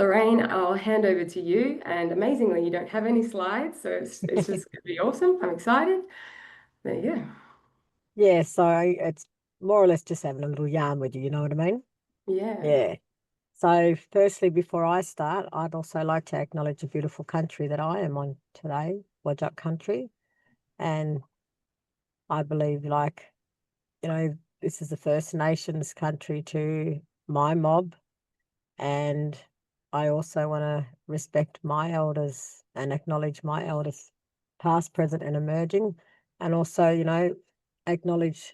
Lorraine, I'll hand over to you. And amazingly, you don't have any slides, so it's just going to be awesome. I'm excited. There you go. Yeah, so it's more or less just having a little yarn with you, you know what I mean? Yeah. Yeah. So firstly, before I start, I'd also like to acknowledge the beautiful country that I am on today, Whadjuk country. And I believe this is the First Nations country to my mob. And I also want to respect my elders and acknowledge my elders, past, present, and emerging. And also, acknowledge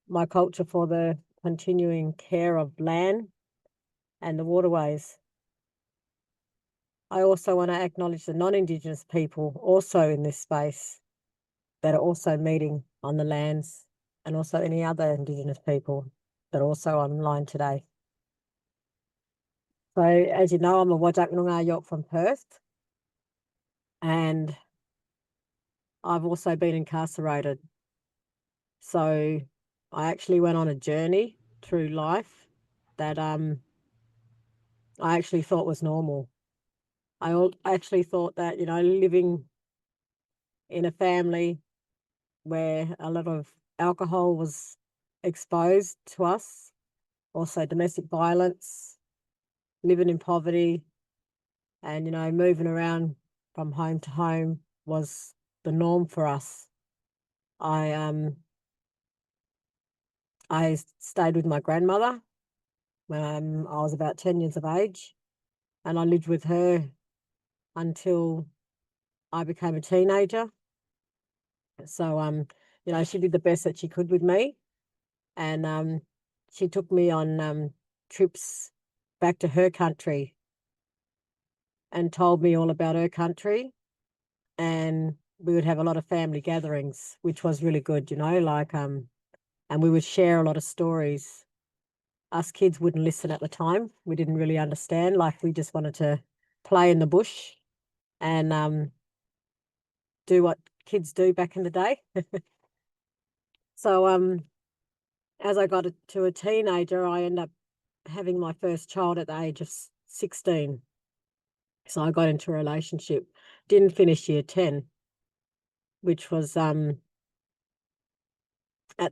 my culture for the continuing care of land and the waterways. I also want to acknowledge the non-Indigenous people also in this space that are also meeting on the lands, and also any other Indigenous people that are also online today. So as you know, I'm a Whadjuk Noongar York from Perth, and I've also been incarcerated. So I actually went on a journey through life that I actually thought was normal. Actually thought that, living in a family where a lot of alcohol was exposed to us, also domestic violence, living in poverty, and, moving around from home to home was the norm for us. I stayed with my grandmother when I was about 10 years of age, and I lived with her until I became a teenager. So, she did the best that she could with me, and she took me on trips back to her country and told me all about her country, and we would have a lot of family gatherings, which was really good, and we would share a lot of stories. Us kids wouldn't listen at the time. We didn't really understand. Like, we just wanted to play in the bush and do what kids do back in the day. So as I got to a teenager, I ended up having my first child at the age of 16. So I got into a relationship, didn't finish year 10, which was at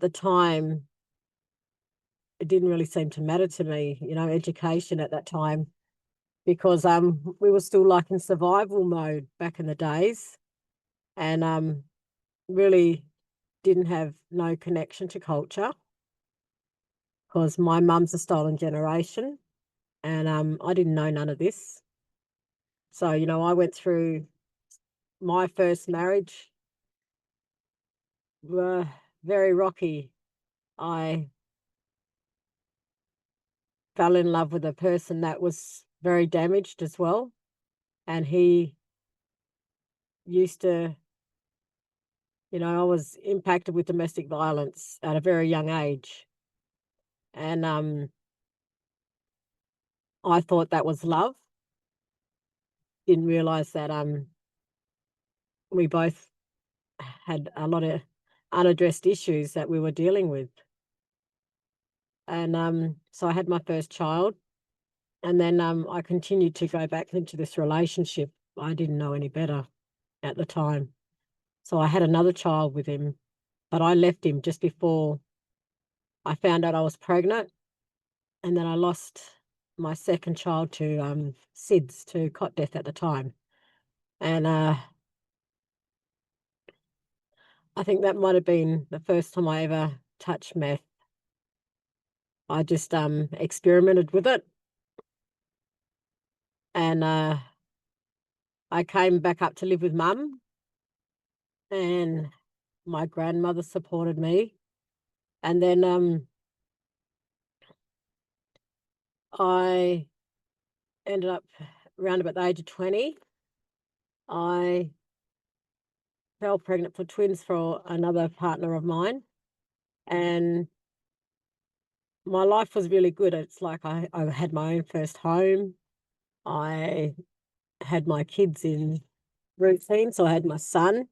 the time, it didn't really seem to matter to me, education at that time, because we were still like in survival mode back in the days, and really didn't have no connection to culture, because my mum's a stolen generation, and I didn't know none of this. So, I went through my first marriage, very rocky. I fell in love with a person that was very damaged as well. And he used to, I was impacted with domestic violence at a very young age. And I thought that was love. Didn't realize that we both had a lot of unaddressed issues that we were dealing with. And so I had my first child, and then I continued to go back into this relationship. I didn't know any better at the time. So I had another child with him, but I left him just before I found out I was pregnant. And then I lost my second child to SIDS, to cot death at the time. And I think that might have been the first time I ever touched meth. I just experimented with it. And I came back up to live with mum, and my grandmother supported me. And then I ended up around about the age of 20. I fell pregnant for twins for another partner of mine. And my life was really good. It's like I had my own first home. I had my kids in routine. So I had my son,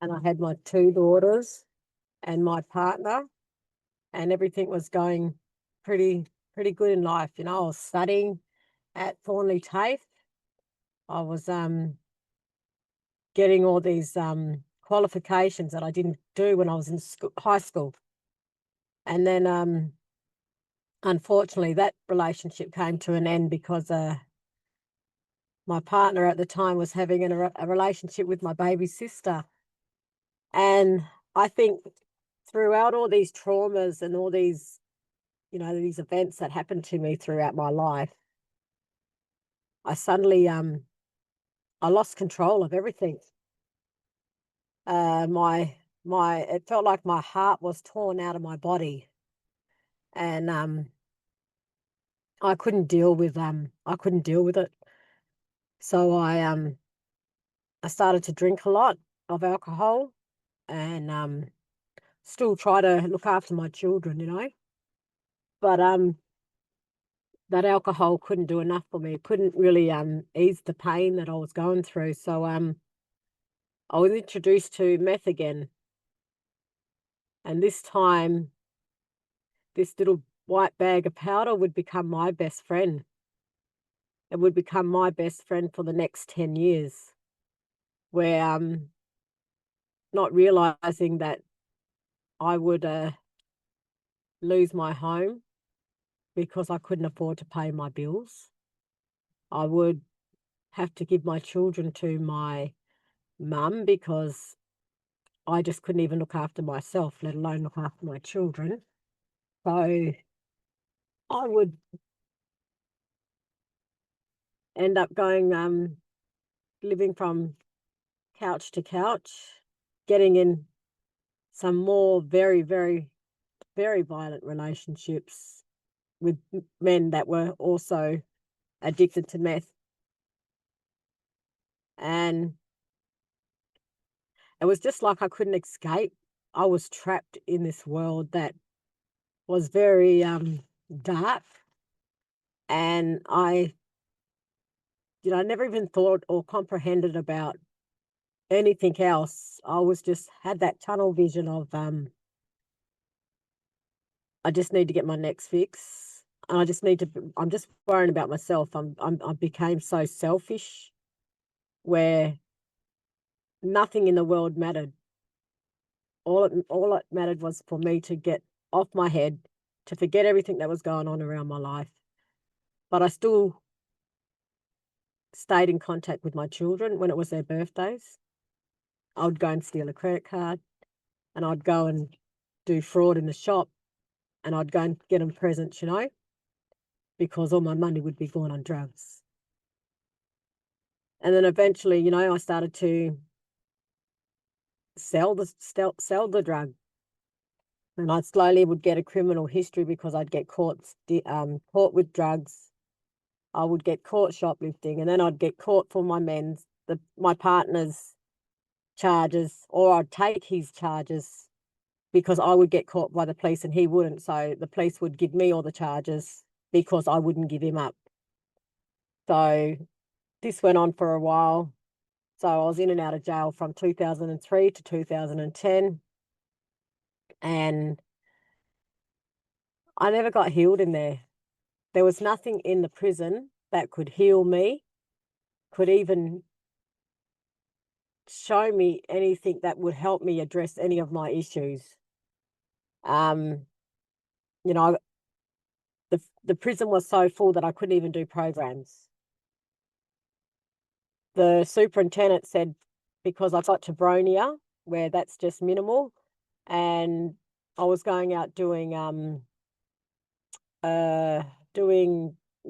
and I had my two daughters and my partner, and everything was going pretty good in life. I was studying, at Thornley TAFE. I was getting all these qualifications that I didn't do when I was in high school. And then unfortunately that relationship came to an end because my partner at the time was having a relationship with my baby sister. And I think throughout all these traumas and all these, these events that happened to me throughout my life, I suddenly I lost control of everything. It felt like my heart was torn out of my body, and I couldn't deal with it. So I started to drink a lot of alcohol, and still try to look after my children. But that alcohol couldn't do enough for me. It couldn't really ease the pain that I was going through. So I was introduced to meth again, and this time this little white bag of powder would become my best friend. It would become my best friend for the next 10 years, where not realizing that I would lose my home because I couldn't afford to pay my bills. I would have to give my children to my mum because I just couldn't even look after myself, let alone look after my children. So I would end up going, living from couch to couch, getting in some more very, very, very violent relationships with men that were also addicted to meth. And it was just like I couldn't escape. I was trapped in this world that was very dark. And I never even thought or comprehended about anything else. I was just had that tunnel vision of I just need to get my next fix. I just need to. I'm just worrying about myself. I became so selfish, where nothing in the world mattered. All it mattered was for me to get off my head, to forget everything that was going on around my life. But I still stayed in contact with my children when it was their birthdays. I would go and steal a credit card, and I'd go and do fraud in the shop, and I'd go and get them presents, because all my money would be gone on drugs. And then eventually, I started to sell the drug, and I slowly would get a criminal history because I'd get caught with drugs. I would get caught shoplifting, and then I'd get caught for my partner's charges, or I'd take his charges because I would get caught by the police and he wouldn't. So the police would give me all the charges because I wouldn't give him up. So this went on for a while. So I was in and out of jail from 2003 to 2010. And I never got healed in there. There was nothing in the prison that could heal me, could even show me anything that would help me address any of my issues. Um, you know, the prison was so full that I couldn't even do programs. The superintendent said, because I got to Bronia, where that's just minimal, and I was going out doing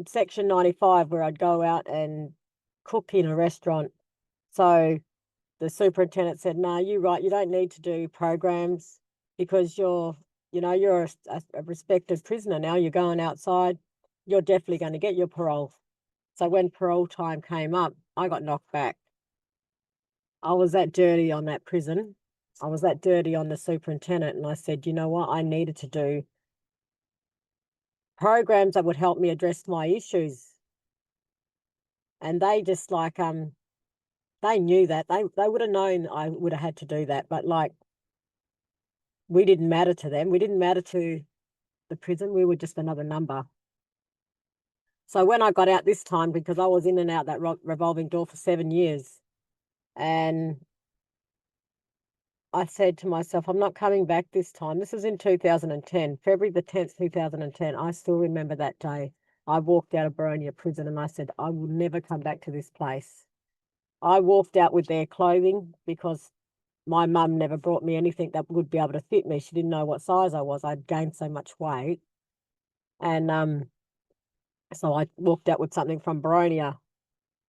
Section 95, where I'd go out and cook in a restaurant. So the superintendent said, "No, you're right. You don't need to do programs because you're a respected prisoner now. You're going outside. You're definitely going to get your parole." So when parole time came up, I got knocked back. I was that dirty on that prison. I was that dirty on the superintendent, and I said, you know what? I needed to do programs that would help me address my issues. And they just they knew that. They would have known I would have had to do that, but we didn't matter to them. We didn't matter to the prison. We were just another number. So when I got out this time, because I was in and out that revolving door for 7 years, and I said to myself, I'm not coming back this time. This was in 2010, February the 10th, 2010. I still remember that day. I walked out of Boronia prison and I said, I will never come back to this place. I walked out with their clothing because my mum never brought me anything that would be able to fit me. She didn't know what size I was. I'd gained so much weight. And so I walked out with something from Boronia.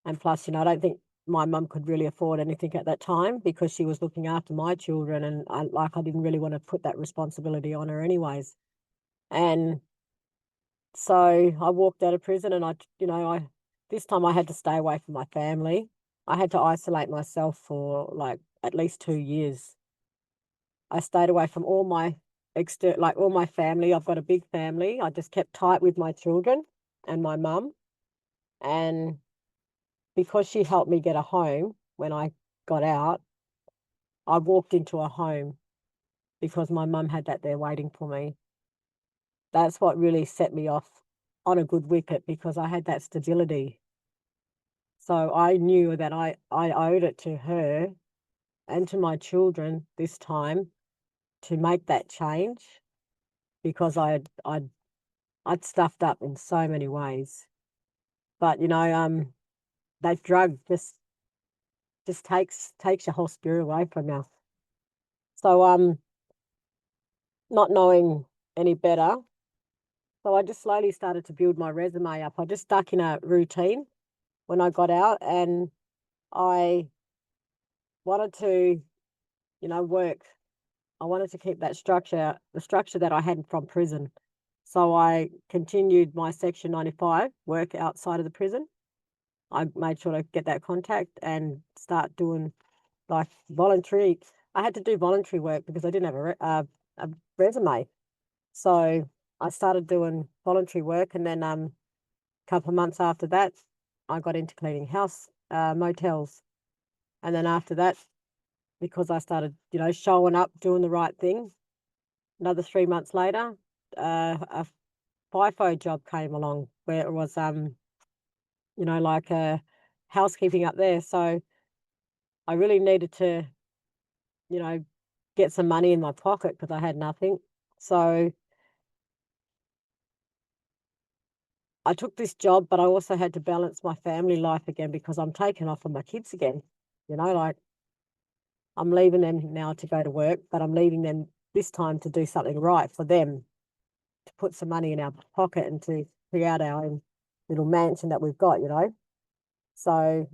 And plus, I don't think my mum could really afford anything at that time because she was looking after my children. And I didn't really want to put that responsibility on her anyways. And so I walked out of prison and this time I had to stay away from my family. I had to isolate myself for like at least 2 years. I stayed away from all my all my family. I've got a big family. I just kept tight with my children and my mum. And because she helped me get a home when I got out, I walked into a home because my mum had that there waiting for me. That's what really set me off on a good wicket because I had that stability. So I knew that I owed it to her and to my children this time to make that change because I'd stuffed up in so many ways. But that drug just takes your whole spirit away from you. So not knowing any better, so I just slowly started to build my resume up. I just stuck in a routine when I got out, and I wanted to, work. I wanted to keep that structure, the structure that I had from prison. So I continued my Section 95 work outside of the prison. I made sure to get that contact and start doing like voluntary. I had to do voluntary work because I didn't have a resume. So I started doing voluntary work, and then a couple of months after that, I got into cleaning house motels, and then after that, because I started, showing up, doing the right thing. Another 3 months later, a FIFO job came along where it was, like housekeeping up there. So I really needed to, you know, get some money in my pocket because I had nothing. So I took this job, but I also had to balance my family life again because I'm taking off on my kids again. Like I'm leaving them now to go to work, but I'm leaving them this time to do something right for them, to put some money in our pocket and to create our own little mansion that we've got. So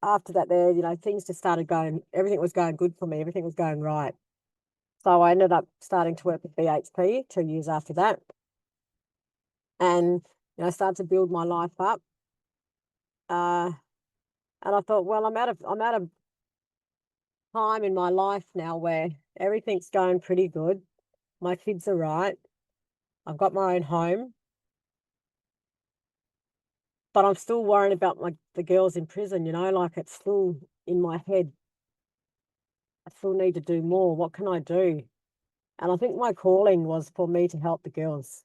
after that there, things just started going, everything was going good for me. Everything was going right. So I ended up starting to work with BHP 2 years after that. And, I started to build my life up. And I thought, well, I'm at a time in my life now where everything's going pretty good. My kids are right. I've got my own home. But I'm still worrying about the girls in prison, like it's still in my head. I still need to do more. What can I do? And I think my calling was for me to help the girls,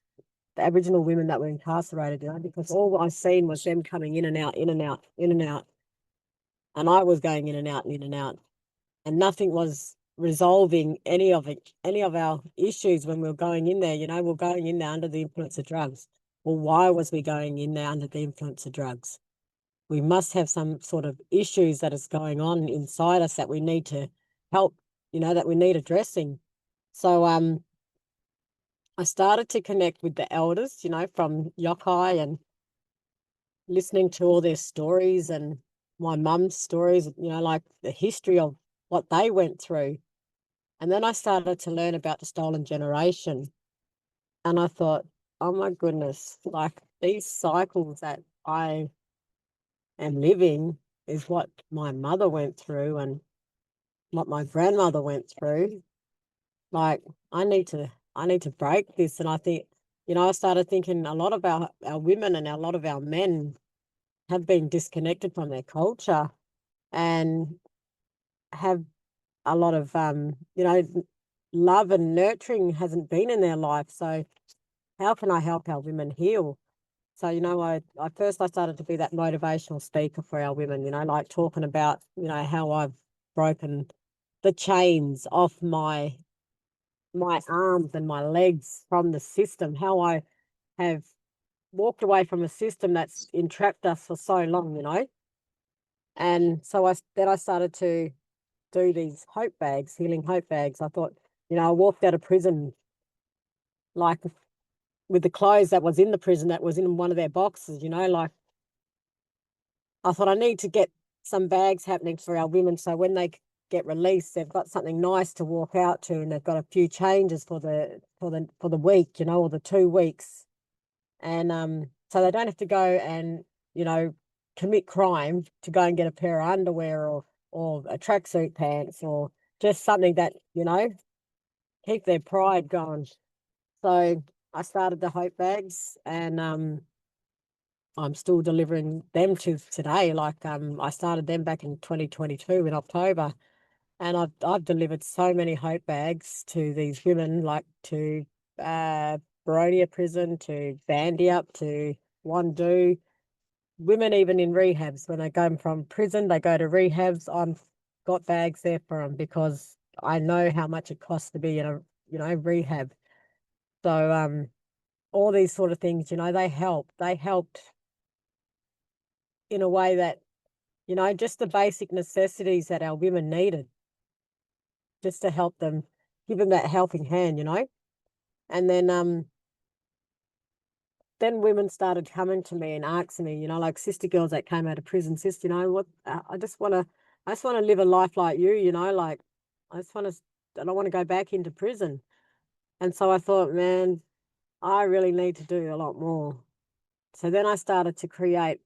the Aboriginal women that were incarcerated, because all I seen was them coming in and out, in and out, in and out. And I was going in and out and in and out. And nothing was resolving any of it, any of our issues when we were going in there. We're going in there under the influence of drugs. Well, why was we going in there under the influence of drugs? We must have some sort of issues that is going on inside us that we need to help, that we need addressing. So I started to connect with the elders, from Yokai, and listening to all their stories and my mum's stories, like the history of what they went through. And then I started to learn about the stolen generation. And I thought, oh my goodness, like these cycles that I am living is what my mother went through and what my grandmother went through. Like I need to break this. And I think, I started thinking a lot about our women and a lot of our men have been disconnected from their culture and have a lot of love and nurturing hasn't been in their life. So how can I help our women heal? So, I first I started to be that motivational speaker for our women, like talking about, how I've broken the chains off my arms and my legs from the system, how I have walked away from a system that's entrapped us for so long. And so then I started to do these hope bags, healing hope bags. I thought, I walked out of prison like with the clothes that was in the prison that was in one of their boxes, like I thought I need to get some bags happening for our women so when they get released, they've got something nice to walk out to and they've got a few changes for the week, or the 2 weeks. And so they don't have to go and, commit crime to go and get a pair of underwear or a tracksuit pants or just something that, keep their pride going. So I started the hope bags and I'm still delivering them to today. Like I started them back in 2022 in October, and I've delivered so many hope bags to these women, like to Baronia prison, to Bandiup, to Whadjuk, women even in rehabs. When they go from prison, they go to rehabs. I've got bags there for them because I know how much it costs to be in a rehab. So all these sort of things, they help. They helped in a way that, just the basic necessities that our women needed, just to help them, give them that helping hand. And then women started coming to me and asking me, like sister girls that came out of prison, sister, what, I just want to live a life like you, like I don't want to go back into prison. And so I thought, man, I really need to do a lot more. So then I started to create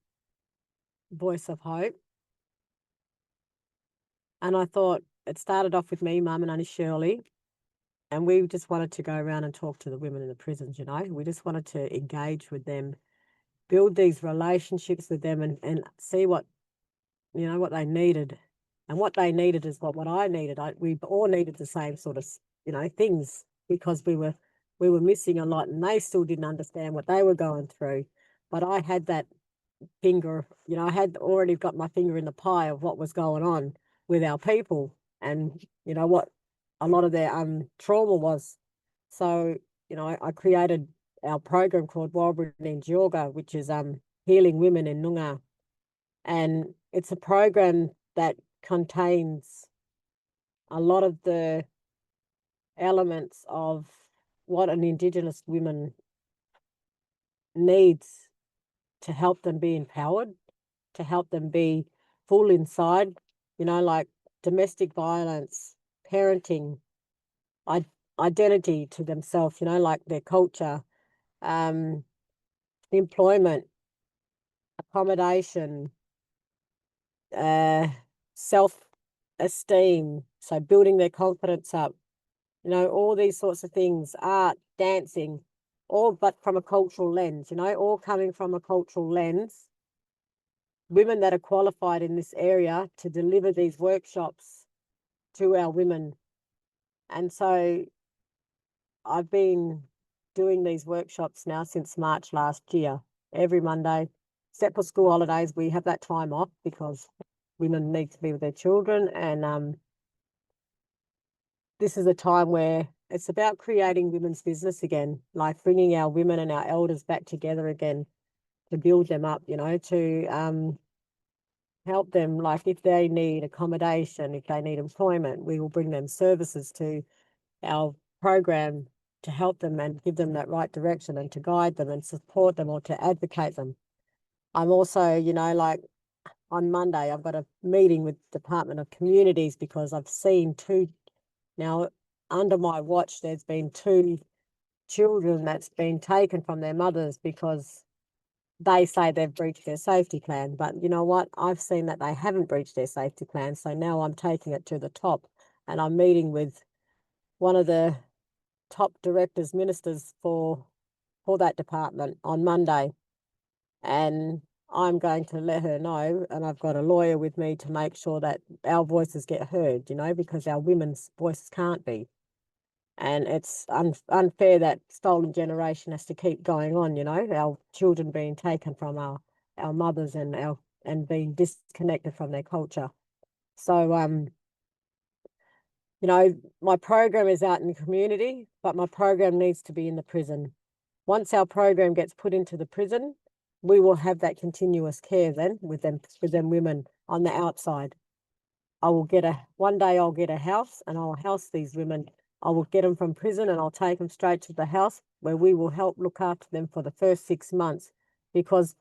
Voice of Hope. And I thought it started off with me, Mum and Auntie Shirley, and we just wanted to go around and talk to the women in the prisons, We just wanted to engage with them, build these relationships with them and see what they needed. And what they needed is what I needed. We all needed the same sort of, things because we were missing a lot and they still didn't understand what they were going through. But I had that finger, I had already got my finger in the pie of what was going on with our people and, what a lot of their trauma was. So, I created our program called Whadjuk Noongar, which is healing women in Noongar. And it's a program that contains a lot of the elements of what an Indigenous woman needs to help them be empowered, to help them be full inside, like domestic violence, parenting, identity to themselves, like their culture, um, employment, accommodation, uh, self-esteem, so building their confidence up, all these sorts of things, art, dancing, all but from a cultural lens, all coming from a cultural lens. Women that are qualified in this area to deliver these workshops to our women. And so I've been doing these workshops now since March last year, every Monday, except for school holidays. We have that time off because women need to be with their children. And this is a time where it's about creating women's business again, like bringing our women and our elders back together again to build them up, to help them, like if they need accommodation, if they need employment, we will bring them services to our program to help them and give them that right direction and to guide them and support them or to advocate them. I'm also, like on Monday, I've got a meeting with Department of Communities because I've seen now under my watch, there's been 2 children that's been taken from their mothers because they say they've breached their safety plan. But you know what? I've seen that they haven't breached their safety plan. So now I'm taking it to the top and I'm meeting with one of the top directors, ministers for that department on Monday. And I'm going to let her know, and I've got a lawyer with me to make sure that our voices get heard, because our women's voices can't be. And it's unfair that stolen generation has to keep going on, our children being taken from our mothers and being disconnected from their culture. So, my program is out in the community, but my program needs to be in the prison. Once our program gets put into the prison, we will have that continuous care then with them women on the outside. One day I'll get a house and I'll house these women. I will get them from prison and I'll take them straight to the house where we will help look after them for the first 6 months, because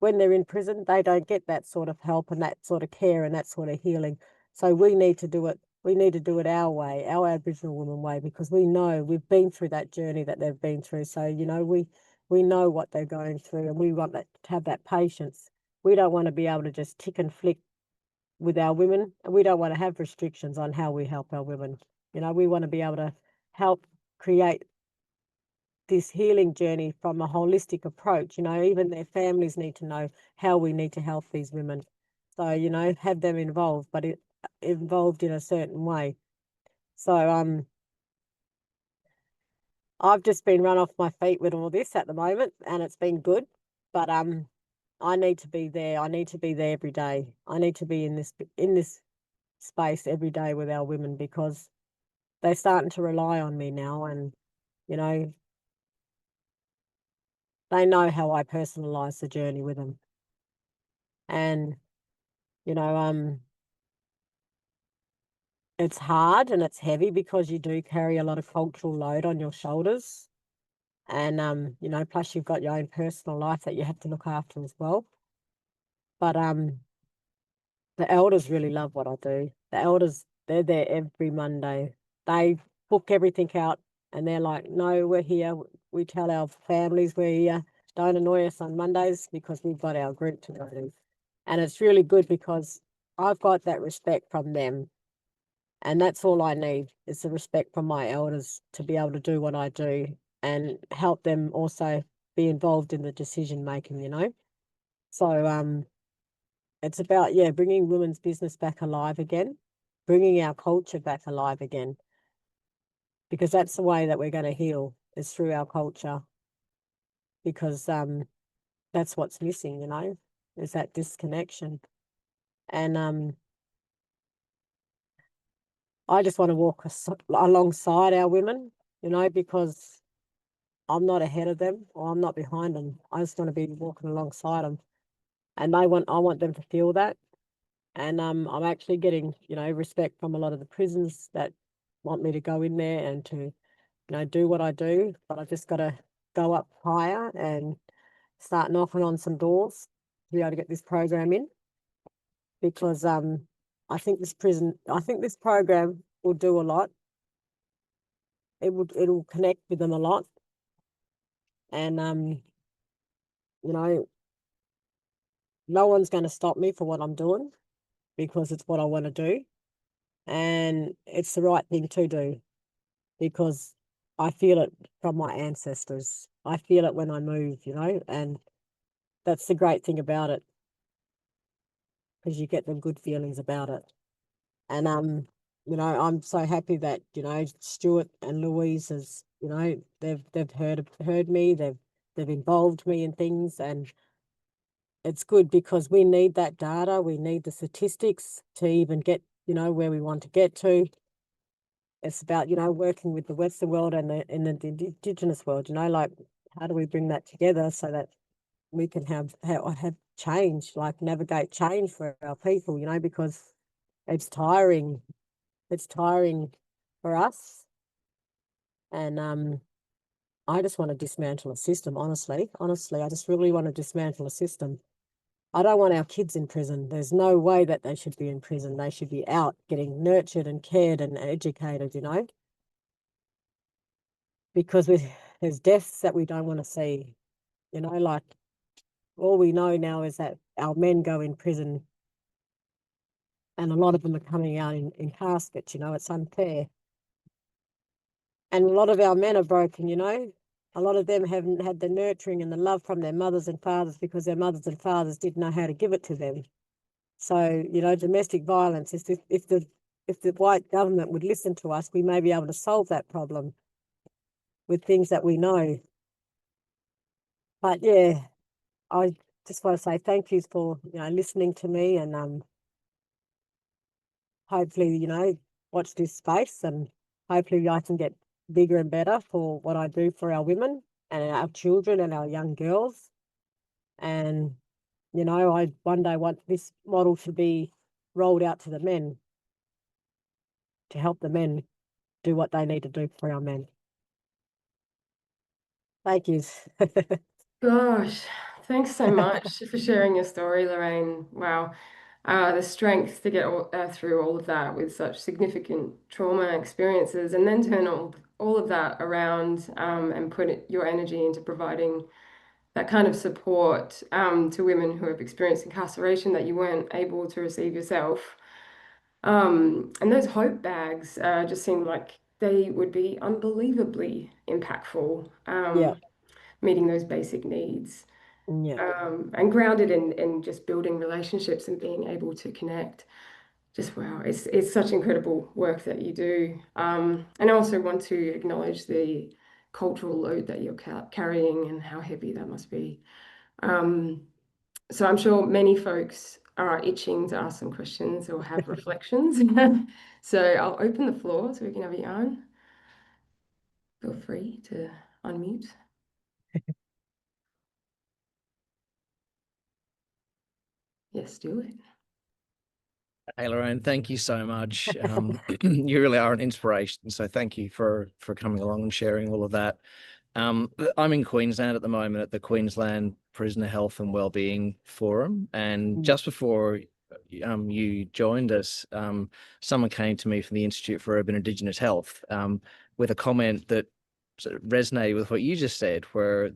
when they're in prison, they don't get that sort of help and that sort of care and that sort of healing. So we need to do it. We need to do it our way, our Aboriginal women way, because we know we've been through that journey that they've been through. So, we know what they're going through, and we want to have that patience. We don't want to be able to just tick and flick with our women, and we don't want to have restrictions on how we help our women. We want to be able to help create this healing journey from a holistic approach. Even their families need to know how we need to help these women. So, have them involved, but involved in a certain way. So, I've just been run off my feet with all this at the moment, and it's been good. But I need to be there. I need to be there every day. I need to be in this space every day with our women, because they're starting to rely on me now, and they know how I personalize the journey with them. And it's hard and it's heavy because you do carry a lot of cultural load on your shoulders, and plus you've got your own personal life that you have to look after as well. But the elders really love what I do. The elders, they're there every Monday. They book everything out and they're like, no, we're here. We tell our families we're here. Don't annoy us on Mondays because we've got our group to go to. And it's really good because I've got that respect from them. And that's all I need, is the respect from my elders to be able to do what I do and help them also be involved in the decision making. So it's about, bringing women's business back alive again, bringing our culture back alive again, because that's the way that we're going to heal, is through our culture, because that's what's missing, is that disconnection. And I just want to walk alongside our women, because I'm not ahead of them or I'm not behind them. I just want to be walking alongside them, and I want them to feel that. And I'm actually getting, respect from a lot of the prisons that want me to go in there and to, do what I do. But I've just got to go up higher and start knocking on some doors to be able to get this program in, because I think this program will do a lot. It'll connect with them a lot, and no one's going to stop me for what I'm doing, because it's what I want to do, and it's the right thing to do, because I feel it from my ancestors. I feel it when I move, and that's the great thing about it, because you get them good feelings about it. And I'm so happy that Stuart and Louise has, they've heard me, they've involved me in things, and it's good because we need that data, we need the statistics to even get where we want to get to. It's about working with the Western world and the Indigenous world, like how do we bring that together so that we can have change, like navigate change for our people, because it's tiring. It's tiring for us. And I just want to dismantle a system, honestly. Honestly, I just really want to dismantle a system. I don't want our kids in prison. There's no way that they should be in prison. They should be out getting nurtured and cared and educated, because there's deaths that we don't want to see, like all we know now is that our men go in prison and a lot of them are coming out in caskets, it's unfair. And a lot of our men are broken, a lot of them haven't had the nurturing and the love from their mothers and fathers because their mothers and fathers didn't know how to give it to them. So, domestic violence is if the if the white government would listen to us, we may be able to solve that problem with things that we know. But yeah, I just want to say thank you for, listening to me, and hopefully, watch this space, and hopefully I can get bigger and better for what I do for our women and our children and our young girls. And, I one day want this model to be rolled out to the men, to help the men do what they need to do for our men. Thank you. Gosh, thanks so much for sharing your story, Lorraine. Wow. The strength to get through all of that with such significant trauma experiences, and then turn all of that around, and put your energy into providing that kind of support, to women who have experienced incarceration that you weren't able to receive yourself. And those hope bags just seem like they would be unbelievably impactful, Yeah, meeting those basic needs, yeah. and grounded in just building relationships and being able to connect. Just wow, it's such incredible work that you do. And I also want to acknowledge the cultural load that you're carrying and how heavy that must be. Um, so I'm sure many folks are itching to ask some questions or have reflections. So I'll open the floor so we can have a yarn. Feel free to unmute. Yes, do it. Hey, Lorraine, thank you so much. You really are an inspiration. So thank you for coming along and sharing all of that. I'm in Queensland at the moment at the Queensland Prisoner Health and Wellbeing Forum. And just before you joined us, someone came to me from the Institute for Urban Indigenous Health with a comment that sort of resonated with what you just said, where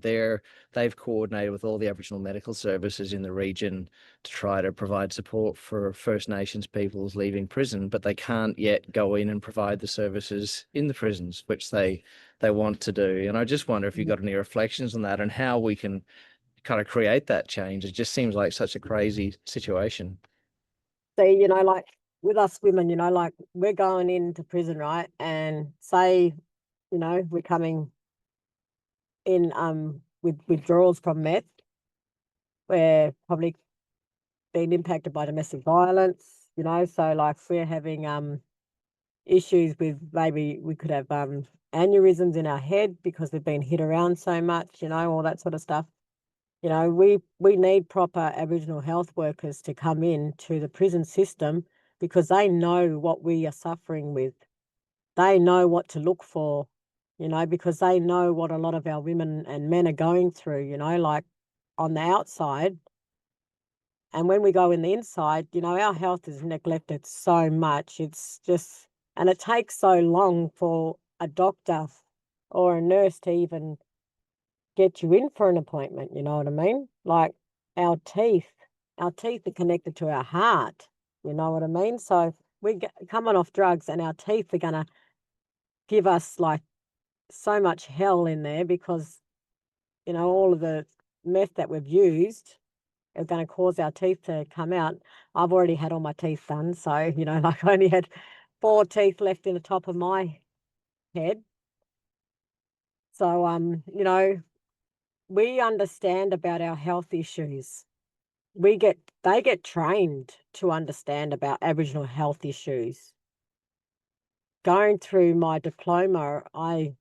they've coordinated with all the Aboriginal medical services in the region to try to provide support for First Nations peoples leaving prison, but they can't yet go in and provide the services in the prisons, which they want to do. And I just wonder if you've got any reflections on that and how we can kind of create that change. It just seems like such a crazy situation. See, like with us women, like we're going into prison, right? And say, we're coming in with withdrawals from meth. We're probably being impacted by domestic violence, so like if we're having issues with, maybe we could have aneurysms in our head because we've been hit around so much, all that sort of stuff. We need proper Aboriginal health workers to come in to the prison system because they know what we are suffering with. They know what to look for, because they know what a lot of our women and men are going through, like on the outside. And when we go in the inside, our health is neglected so much. It's just, and it takes so long for a doctor or a nurse to even get you in for an appointment. You know what I mean? Like our teeth are connected to our heart. You know what I mean? So coming off drugs and our teeth are going to give us like so much hell in there because, all of the meth that we've used are going to cause our teeth to come out. I've already had all my teeth done. So, like I only had 4 teeth left in the top of my head. So, we understand about our health issues. They get trained to understand about Aboriginal health issues. Going through my diploma, I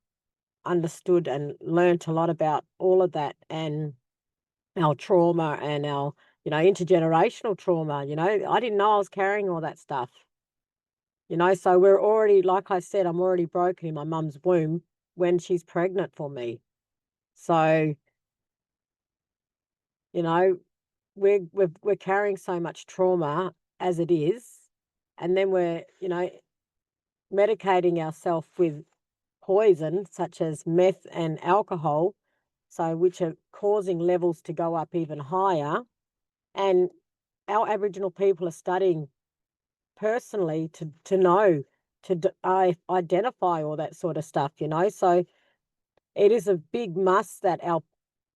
understood and learnt a lot about all of that and our trauma and our, intergenerational trauma. I didn't know I was carrying all that stuff. So we're already, like I said, I'm already broken in my mum's womb when she's pregnant for me. So, we're carrying so much trauma as it is, and then we're, medicating ourselves with poison such as meth and alcohol, so which are causing levels to go up even higher. And our Aboriginal people are studying personally to know, identify all that sort of stuff, So it is a big must that our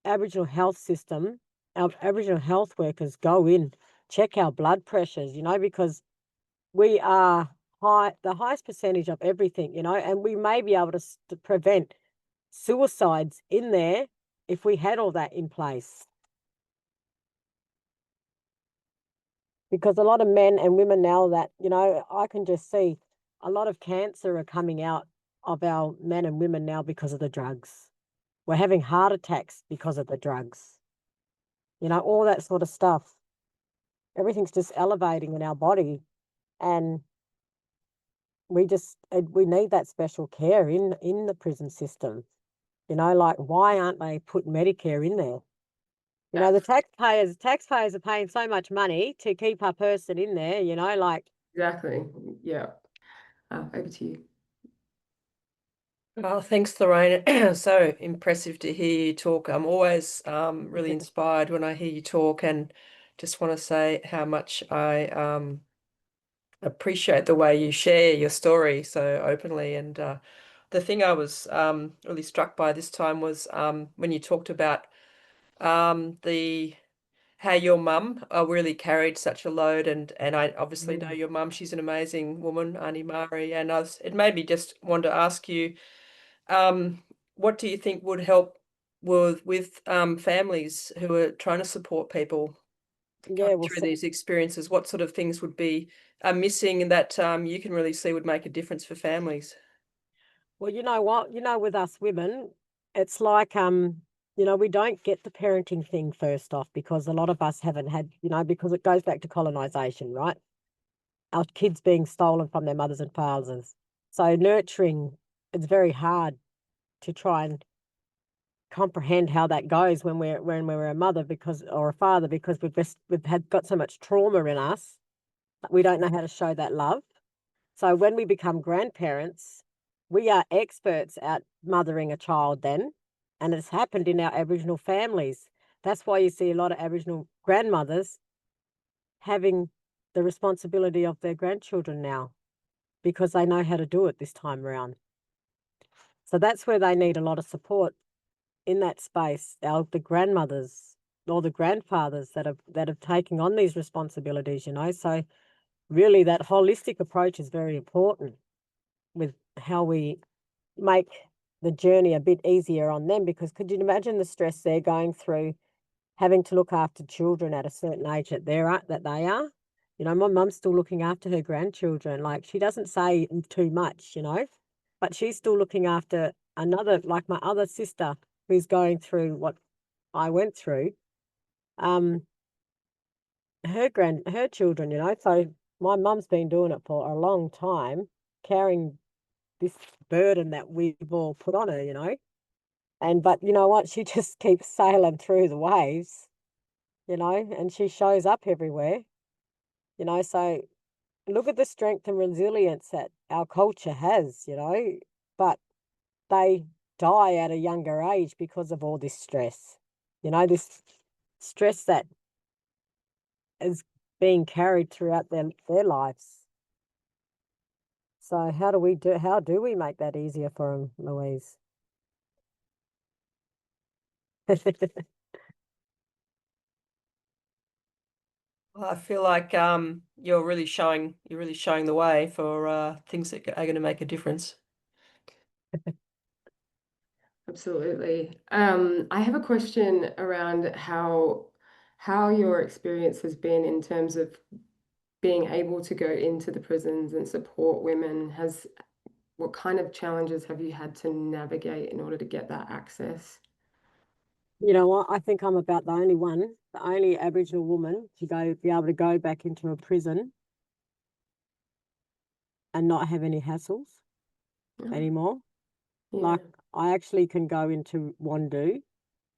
Aboriginal health system, our Aboriginal health workers go in, check our blood pressures, because we are the highest percentage of everything, you know, and we may be able to prevent suicides in there if we had all that in place. Because a lot of men and women now that, you know, I can just see a lot of cancer are coming out of our men and women now because of the drugs. We're having heart attacks because of the drugs. You know, all that sort of stuff. Everything's just elevating in our body, and we need that special care in the prison system. You know, like, why aren't they put Medicare in there? You know, the taxpayers are paying so much money to keep a person in there, you know, like. Exactly. Yeah. Over to you. Oh, thanks, Lorraine. So impressive to hear you talk. I'm always really inspired when I hear you talk, and just want to say how much I appreciate the way you share your story so openly. And the thing I was really struck by this time was when you talked about the how your mum really carried such a load, and I obviously know your mum. She's an amazing woman, Auntie Mari, and it made me just want to ask you, what do you think would help with families who are trying to support people Yeah, going well, through these experiences? What sort of things would be missing and that you can really see would make a difference for families? well, you know what? You know, with us women, it's like, you know, we don't get the parenting thing first off because a lot of us haven't had, you know, because it goes back to colonization, right? Our kids being stolen from their mothers and fathers. So nurturing, it's very hard to try and comprehend how that goes when we're a mother or a father, because we've got so much trauma in us that we don't know how to show that love. So when we become grandparents, we are experts at mothering a child then, and it's happened in our Aboriginal families. That's why you see a lot of Aboriginal grandmothers having the responsibility of their grandchildren now, because they know how to do it this time around. So that's where they need a lot of support in that space. The grandmothers or the grandfathers that have taken on these responsibilities, you know. So really that holistic approach is very important with how we make the journey a bit easier on them, because could you imagine the stress they're going through, having to look after children at a certain age that they are? You know, my mum's still looking after her grandchildren. Like, she doesn't say too much, you know, but she's still looking after another, like my other sister who's going through what I went through. Her children, you know. So my mum's been doing it for a long time, carrying this burden that we've all put on her, you know. But you know what? She just keeps sailing through the waves, you know, and she shows up everywhere, you know. So look at the strength and resilience that our culture has, you know, but they die at a younger age because of all this stress, you know, this stress that is being carried throughout their lives. So how do we make that easier for them, Louise? Well, I feel like you're really showing the way for things that are going to make a difference. Absolutely. I have a question around how your experience has been in terms of being able to go into the prisons and support women. What kind of challenges have you had to navigate in order to get that access? You know what? I think I'm about the only Aboriginal woman to be able to go back into a prison and not have any hassles Oh, anymore. yeah. Like, I actually can go into Whadjuk,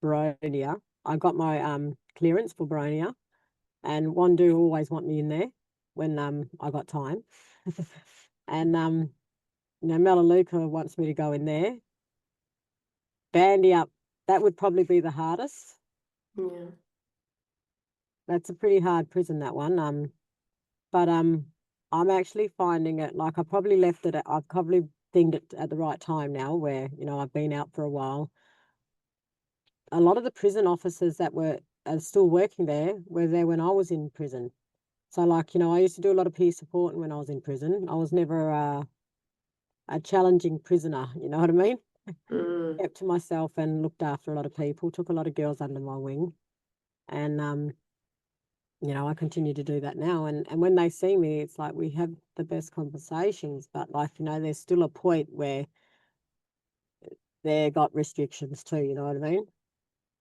Baronia. I got my clearance for Baronia, and Whadjuk always want me in there when I got time. And you know, Melaleuca wants me to go in there. Bandy up, that would probably be the hardest. Yeah. That's a pretty hard prison, that one. But I'm actually finding it, like, I've probably dinged it at the right time now, where, you know, I've been out for a while. A lot of the prison officers that are still working there were there when I was in prison. So like, you know, I used to do a lot of peer support when I was in prison. I was never a challenging prisoner, you know what I mean? Mm, Kept to myself and looked after a lot of people, took a lot of girls under my wing. And you know, I continue to do that now. And when they see me, it's like we have the best conversations, but like, you know, there's still a point where they got restrictions too, you know what I mean?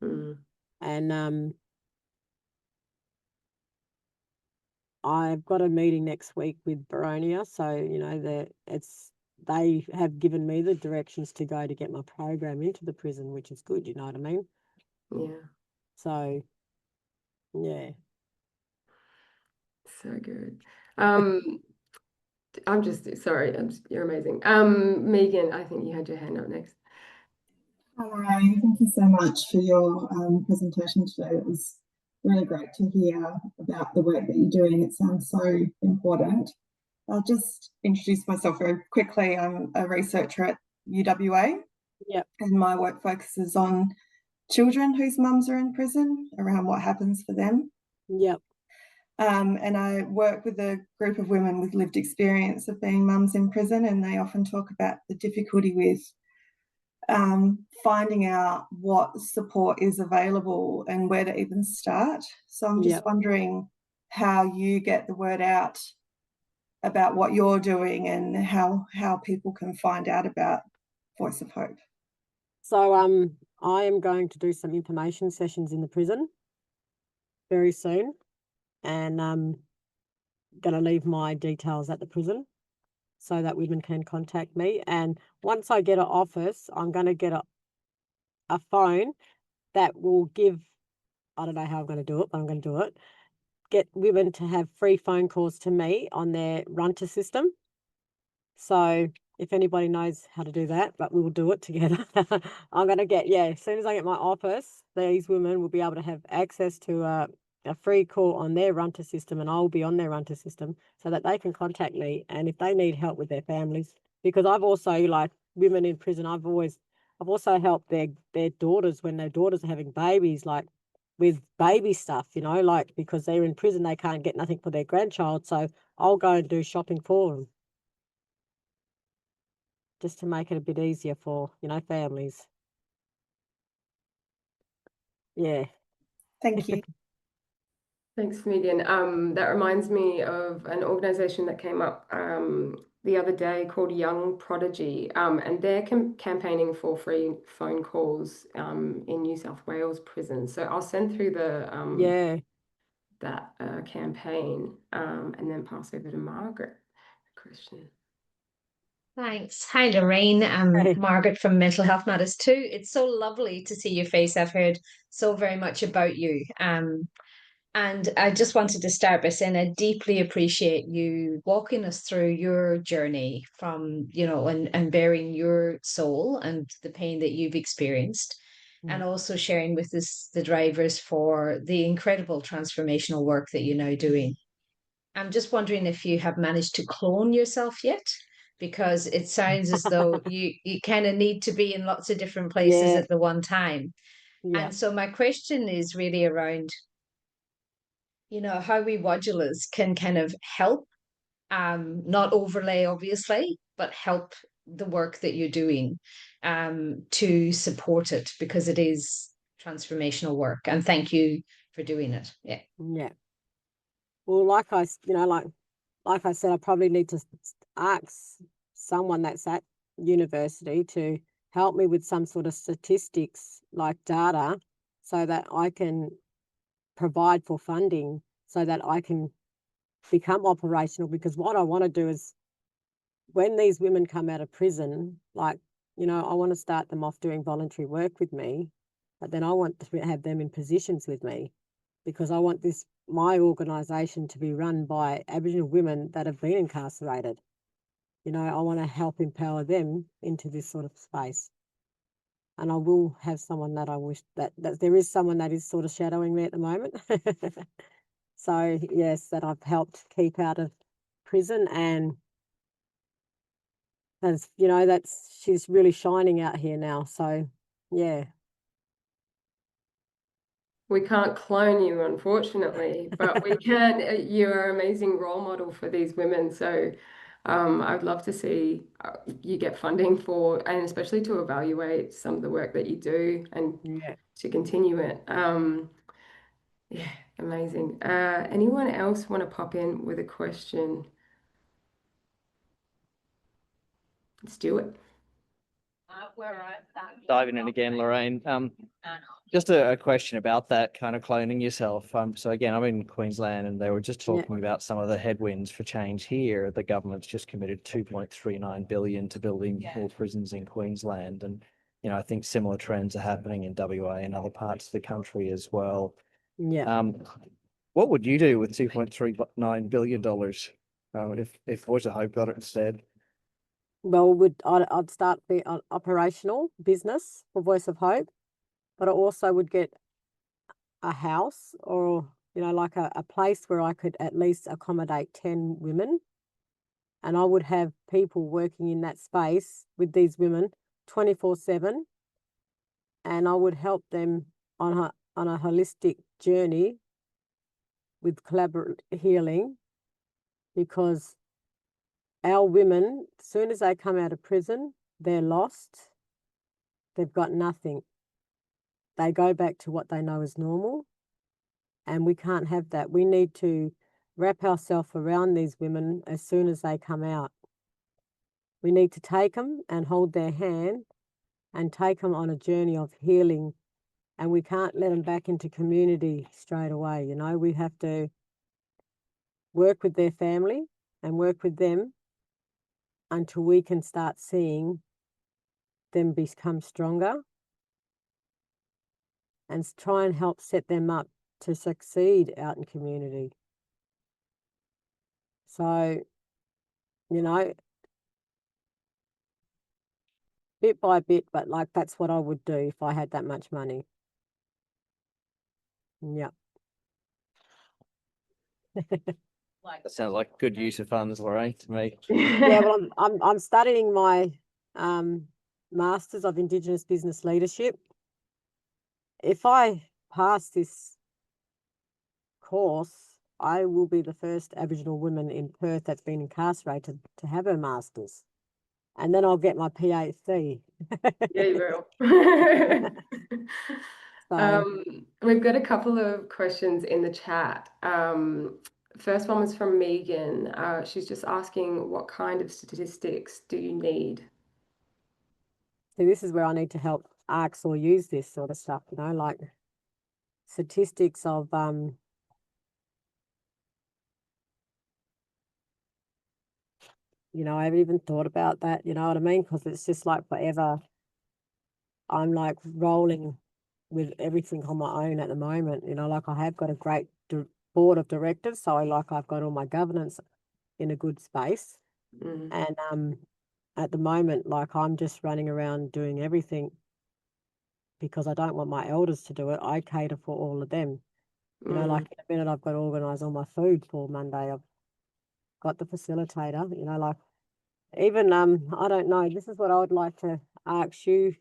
mm. And I've got a meeting next week with Baronia, so you know they have given me the directions to go to get my program into the prison, which is good, you know what I mean? Yeah, So yeah. so good. I'm just sorry. You're amazing. Megan, I think you had your hand up next. Hi, Lorraine. Thank you so much for your presentation today. It was really great to hear about the work that you're doing. It sounds so important. I'll just introduce myself very quickly. I'm a researcher at UWA, Yep. and my work focuses on children whose mums are in prison, around what happens for them. Yep. And I work with a group of women with lived experience of being mums in prison, and they often talk about the difficulty with finding out what support is available and where to even start. So I'm just Yep. wondering how you get the word out about what you're doing and how people can find out about Voice of Hope. So I am going to do some information sessions in the prison very soon, and gonna leave my details at the prison so that women can contact me. And once I get an office, I'm gonna get a phone that will give, I don't know how I'm gonna do it, but I'm gonna do it. Get women to have free phone calls to me on their Runter system. So if anybody knows how to do that, but we will do it together. I'm going to get, yeah, as soon as I get my office, these women will be able to have access to a free call on their Runter system, and I'll be on their Runter system so that they can contact me. And if they need help with their families, because I've also, like women in prison, I've also helped their daughters when their daughters are having babies, like with baby stuff, you know, like because they're in prison, they can't get nothing for their grandchild. So I'll go and do shopping for them just to make it a bit easier for, you know, families. Yeah. Thank you. Thanks, Megan. That reminds me of an organization that came up the other day called Young Prodigy, and they're campaigning for free phone calls in New South Wales prisons. So I'll send through Yeah. that campaign and then pass over to Margaret. Question. Thanks. Hi, Lorraine. I'm Hey. Margaret from Mental Health Matters too. It's so lovely to see your face. I've heard so very much about you. And I just wanted to start by saying I deeply appreciate you walking us through your journey from, and bearing your soul and the pain that you've experienced, and also sharing with us the drivers for the incredible transformational work that you're now doing. I'm just wondering if you have managed to clone yourself yet, because it sounds as though you kind of need to be in lots of different places Yeah. at the one time. Yeah. And so my question is really around, how we modulars can kind of help, not overlay, obviously, but help the work that you're doing, to support it, because it is transformational work. And thank you for doing it. Yeah. Yeah. Well, like I said, I probably need to ask someone that's at university to help me with some sort of statistics, like data, so that I can provide for funding so that I can become operational. Because what I want to do is, when these women come out of prison, like, you know, I want to start them off doing voluntary work with me, but then I want to have them in positions with me, because I want my organisation to be run by Aboriginal women that have been incarcerated. You know, I want to help empower them into this sort of space. And I will have someone that I wish that there is someone that is sort of shadowing me at the moment. So yes, that I've helped keep out of prison, and she's really shining out here now. So yeah. We can't clone you, unfortunately, but we can. You're an amazing role model for these women. So I'd love to see you get funding for, and especially to evaluate some of the work that you do and Yeah. to continue it. Yeah, amazing. Anyone else want to pop in with a question? Let's do it. Diving in again, Lorraine. Just a question about that kind of cloning yourself. So again, I'm in Queensland, and they were just talking about some of the headwinds for change here. The government's just committed 2.39 billion to building more prisons in Queensland, and I think similar trends are happening in WA and other parts of the country as well. Yeah. What would you do with $2.39 billion if Voice of Hope got it instead? Well, I'd start the operational business for Voice of Hope, but I also would get a house or, like a place where I could at least accommodate 10 women. And I would have people working in that space with these women 24/7. And I would help them on a holistic journey with collaborative healing, because our women, as soon as they come out of prison, they're lost. They've got nothing. They go back to what they know is normal, and we can't have that. We need to wrap ourselves around these women as soon as they come out. We need to take them and hold their hand and take them on a journey of healing, and we can't let them back into community straight away. We have to work with their family and work with them until we can start seeing them become stronger and try and help set them up to succeed out in community. So, bit by bit, but that's what I would do if I had that much money. Yeah. That sounds like good use of funds, Lorraine, to me. Yeah, well, I'm studying my Masters of Indigenous Business Leadership. If I pass this course, I will be the first Aboriginal woman in Perth that's been incarcerated to have her Masters. And then I'll get my PhD. Yeah, you will. So, We've got a couple of questions in the chat. First one was from Megan. She's just asking, what kind of statistics do you need? so this is where I need to help ARCs or use this sort of stuff, like statistics of I haven't even thought about that, you know what I mean? Because it's just like forever. I'm like rolling with everything on my own at the moment, like I have got a great board of directors, so I've got all my governance in a good space. And at the moment, I'm just running around doing everything because I don't want my elders to do it. I cater for all of them. In a minute I've got to organise all my food for Monday. I've got the facilitator, even I don't know, this is what I would like to ask you.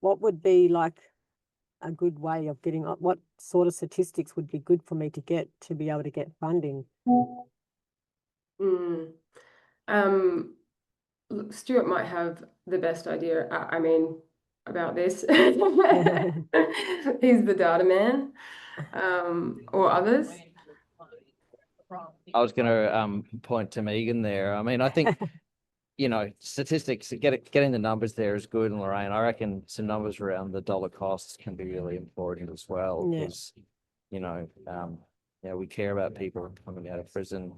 What would be a good way of getting up? What sort of statistics would be good for me to get to be able to get funding? Stuart might have the best idea, about this. He's the data man, or others. I was going to point to Megan there. I think, statistics, getting the numbers there is good. And Lorraine, I reckon some numbers around the dollar costs can be really important as well. Yeah. Because, we care about people coming out of prison.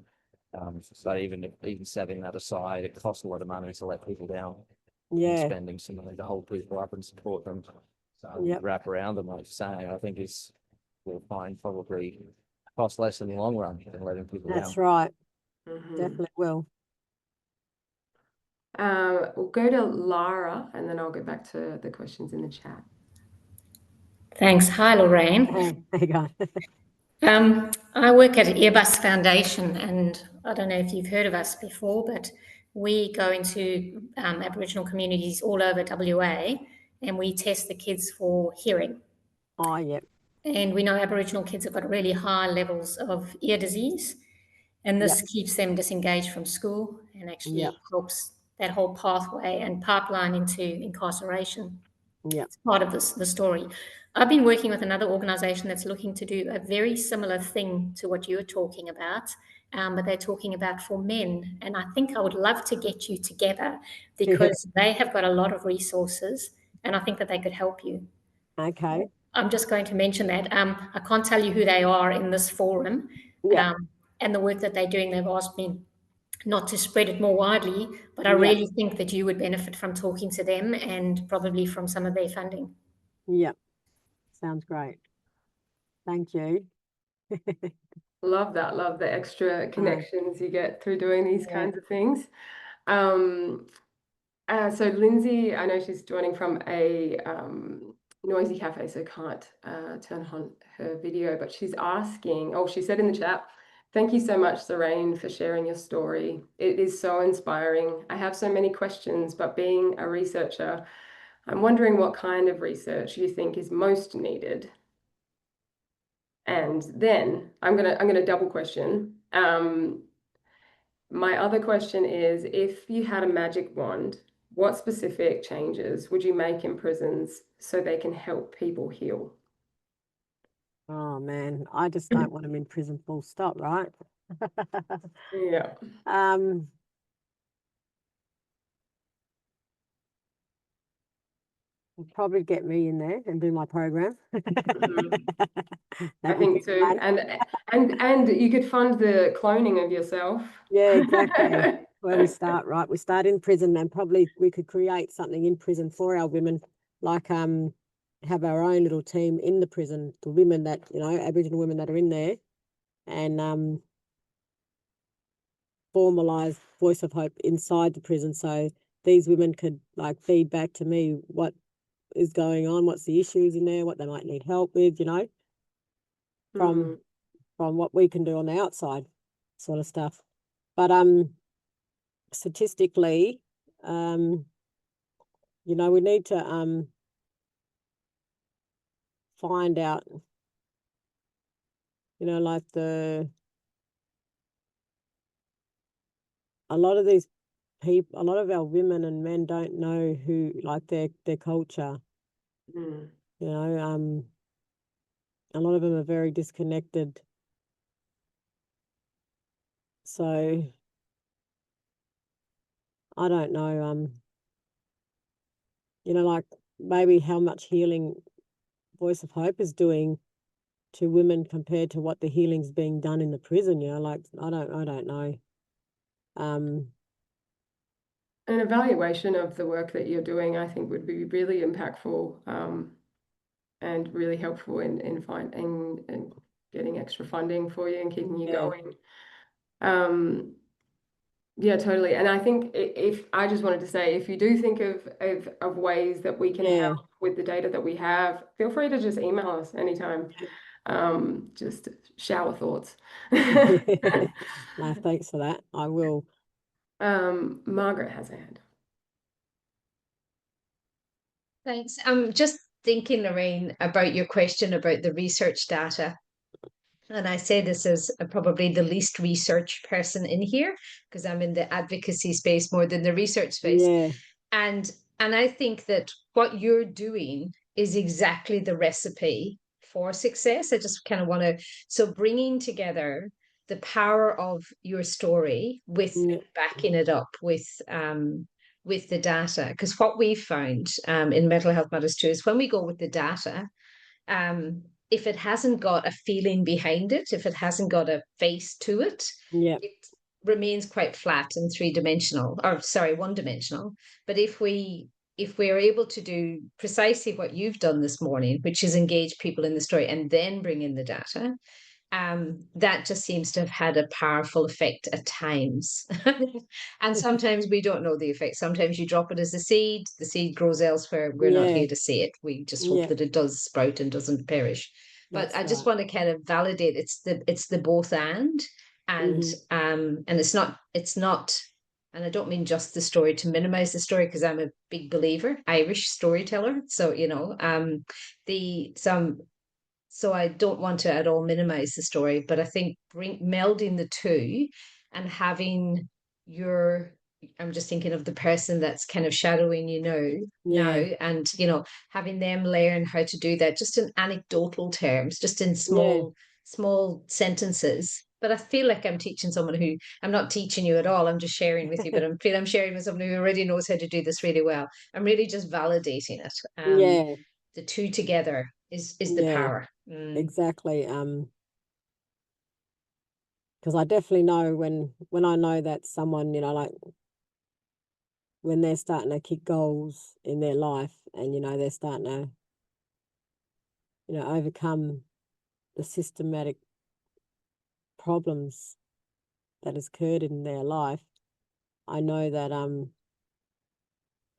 But even setting that aside, it costs a lot of money to let people down. And spending some money to hold people up and support them. So wrap around them, like you're saying, I think we'll find probably cost less in the long run than letting people down. That's right. Definitely will. We'll go to Lara, and then I'll get back to the questions in the chat. Thanks. Hi, Lorraine. There you go. I work at Airbus Foundation, and I don't know if you've heard of us before, but we go into Aboriginal communities all over WA, and we test the kids for hearing. Oh, yep. And we know Aboriginal kids have got really high levels of ear disease, and this keeps them disengaged from school and Yeah. actually helps that whole pathway and pipeline into incarceration. Yeah. It's part of the story. I've been working with another organisation that's looking to do a very similar thing to what you're talking about, but they're talking about for men. And I think I would love to get you together because they have got a lot of resources, and I think that they could help you. Okay. I'm just going to mention that. I can't tell you who they are in this forum, Yeah. and the work that they're doing. They've asked me not to spread it more widely, but I Yeah. really think that you would benefit from talking to them and probably from some of their funding. Yeah. Sounds great. Thank you. Love that. Love the extra connections you get through doing these kinds of things. So Lindsay, I know she's joining from a noisy cafe, so can't turn on her video, but she's asking, she said in the chat, thank you so much, Lorraine, for sharing your story. It is so inspiring. I have so many questions, but being a researcher, I'm wondering what kind of research you think is most needed. And then I'm gonna double question. My other question is, if you had a magic wand, what specific changes would you make in prisons so they can help people heal? Oh man, I just don't want them in prison full stop, right? Yeah. Probably get me in there and do my program. I think too. And you could fund the cloning of yourself. Yeah, exactly. Where we start, right? We start in prison, and probably we could create something in prison for our women, like have our own little team in the prison, the women that, Aboriginal women that are in there, and formalize Voice of Hope inside the prison, so these women could like feed back to me what is going on, what's the issues in there, what they might need help with, from what we can do on the outside sort of stuff. But statistically, we need to find out, like a lot of these people, a lot of our women and men don't know who, like, their culture. A lot of them are very disconnected. So I don't know, like maybe how much healing Voice of Hope is doing to women compared to what the healing's being done in the prison, like I don't know. An evaluation of the work that you're doing, I think, would be really impactful and really helpful in finding and getting extra funding for you and keeping you going. Yeah, totally. And I think if I just wanted to say, if you do think of ways that we can help with the data that we have, feel free to just email us anytime. Just shower thoughts. No, thanks for that. I will. Margaret has a hand. Thanks. I'm just thinking, Lorraine, about your question about the research data. And I say this as probably the least research person in here, because I'm in the advocacy space more than the research space. Yeah. And I think that what you're doing is exactly the recipe for success. I just kind of want to, so bringing together the power of your story with backing it up with the data. Because what we've found in Mental Health Matters too is when we go with the data, if it hasn't got a feeling behind it, if it hasn't got a face to it, it remains quite flat and one-dimensional. But if we are able to do precisely what you've done this morning, which is engage people in the story and then bring in the data, that just seems to have had a powerful effect at times. And sometimes we don't know the effect. Sometimes you drop it as a seed, the seed grows elsewhere. We're not here to see it. We just hope that it does sprout and doesn't perish. But I just want to kind of validate it's the both and it's not, and I don't mean just the story to minimize the story, because I'm a So I don't want to at all minimize the story, but I think melding the two and having your, I'm just thinking of the person that's kind of shadowing now, and having them learn how to do that just in anecdotal terms, just in small sentences. But I feel like I'm teaching someone who, I'm not teaching you at all, I'm just sharing with you, but I'm sharing with someone who already knows how to do this really well. I'm really just validating it. The two together is the power. Exactly. Because I definitely know when I know that someone, like when they're starting to kick goals in their life, and they're starting to overcome the systematic problems that has occurred in their life, I know that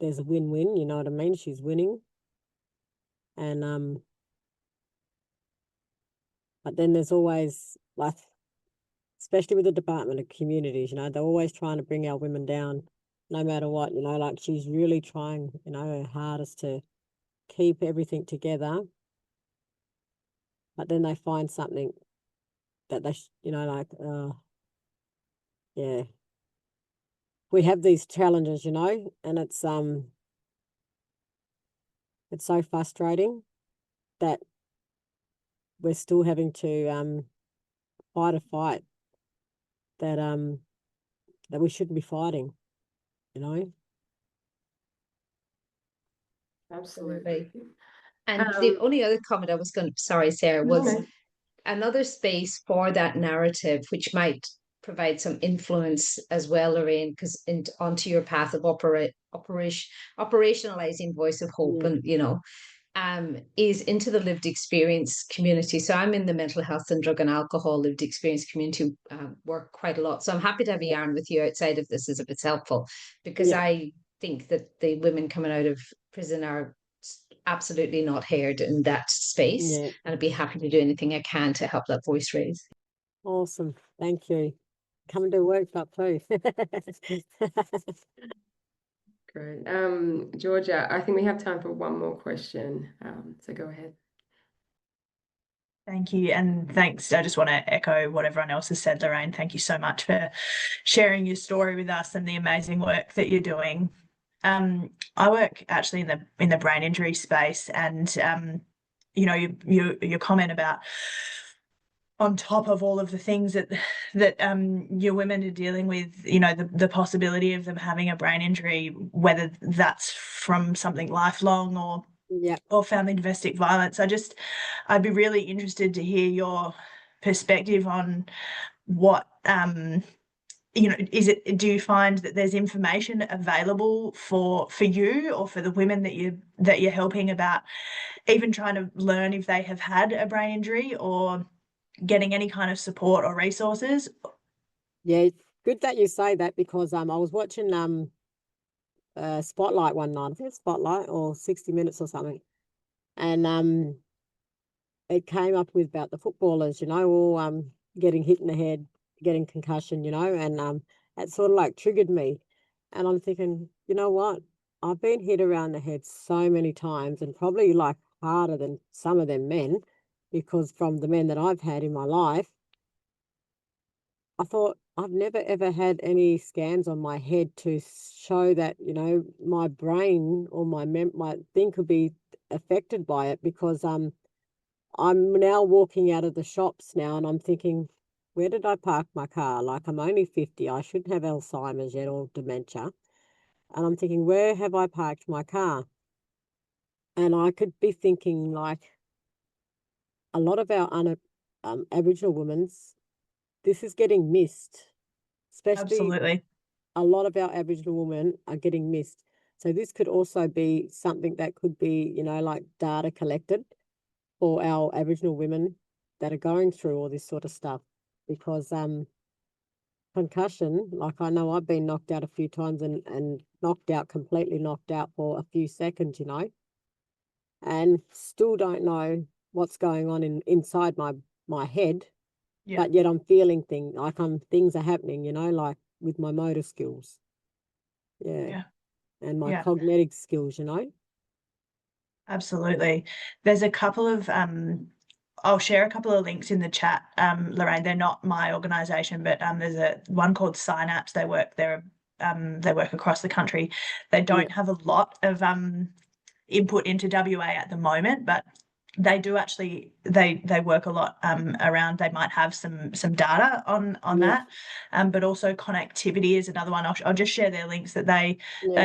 there's a win-win, you know what I mean? She's winning. And but then there's always, like, especially with the Department of Communities, they're always trying to bring our women down no matter what, like she's really trying, her hardest to keep everything together. But then they find something that they, yeah. We have these challenges, and it's so frustrating that we're still having to fight a fight that that we shouldn't be fighting, Absolutely. And the only other comment I was going to, sorry, Sarah, was another space for that narrative, which might provide some influence as well, Lorraine, because onto your path of operationalizing Voice of Hope, and is into the lived experience community. So I'm in the mental health and drug and alcohol lived experience community work quite a lot. So I'm happy to have a yarn with you outside of this, as if it's helpful, because I think that the women coming out of prison are absolutely not heard in that space, and I'd be happy to do anything I can to help that voice raise. Awesome. Thank you. Come and do a workshop too. Great. Georgia, I think we have time for one more question. So go ahead. Thank you, and thanks. I just want to echo what everyone else has said, Lorraine. Thank you so much for sharing your story with us and the amazing work that you're doing. I work actually in the brain injury space, and your comment about, on top of all of the things that your women are dealing with, the possibility of them having a brain injury, whether that's from something lifelong or family domestic violence. I'd be really interested to hear your perspective on what do you find that there's information available for you or for the women that you're helping about even trying to learn if they have had a brain injury, or getting any kind of support or resources? Yeah, good that you say that, because I was watching Spotlight one night. I think it's Spotlight or 60 Minutes or something, and it came up with about the footballers, all getting hit in the head, getting concussion, and that sort of like triggered me. And I'm thinking, you know what? I've been hit around the head so many times, and probably like harder than some of them men, because from the men that I've had in my life, I thought I've never ever had any scans on my head to show that, my brain or my thing could be affected by it, because I'm now walking out of the shops now and I'm thinking, where did I park my car? Like, I'm only 50. I shouldn't have Alzheimer's yet or dementia. And I'm thinking, where have I parked my car? And I could be thinking, like, a lot of our Aboriginal women's, this is getting missed. Especially, absolutely, a lot of our Aboriginal women are getting missed. So this could also be something that could be, like data collected for our Aboriginal women that are going through all this sort of stuff. Because concussion, like, I know I've been knocked out a few times and knocked out, completely knocked out for a few seconds, and still don't know what's going on inside my head. But yet I'm feeling things, like things are happening, like with my motor skills. And my cognitive skills, Absolutely. There's a couple of I'll share a couple of links in the chat, Lorraine. They're not my organisation, but there's one called Synapse. They work across the country. They don't have a lot of input into WA at the moment, but they do actually they work a lot around. They might have some data on that, but also connectivity is another one. I'll just share their links that they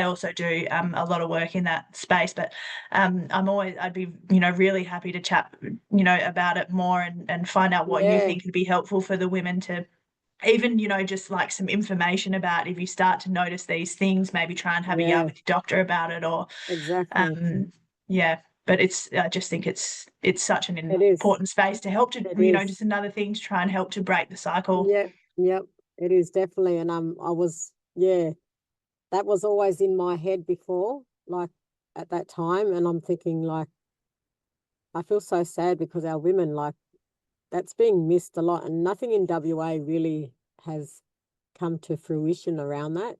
also do a lot of work in that space. But I'd be really happy to chat about it more and find out what you think would be helpful for the women to even just like some information about if you start to notice these things, maybe try and have a yarn with your doctor about it, or exactly. But I just think it's such an It is. important space to help to It is. just another thing to try and help to break the cycle. Yep, it is definitely. And I was that was always in my head before, like at that time, and I'm thinking like I feel so sad because our women, like, that's being missed a lot, and nothing in WA really has come to fruition around that.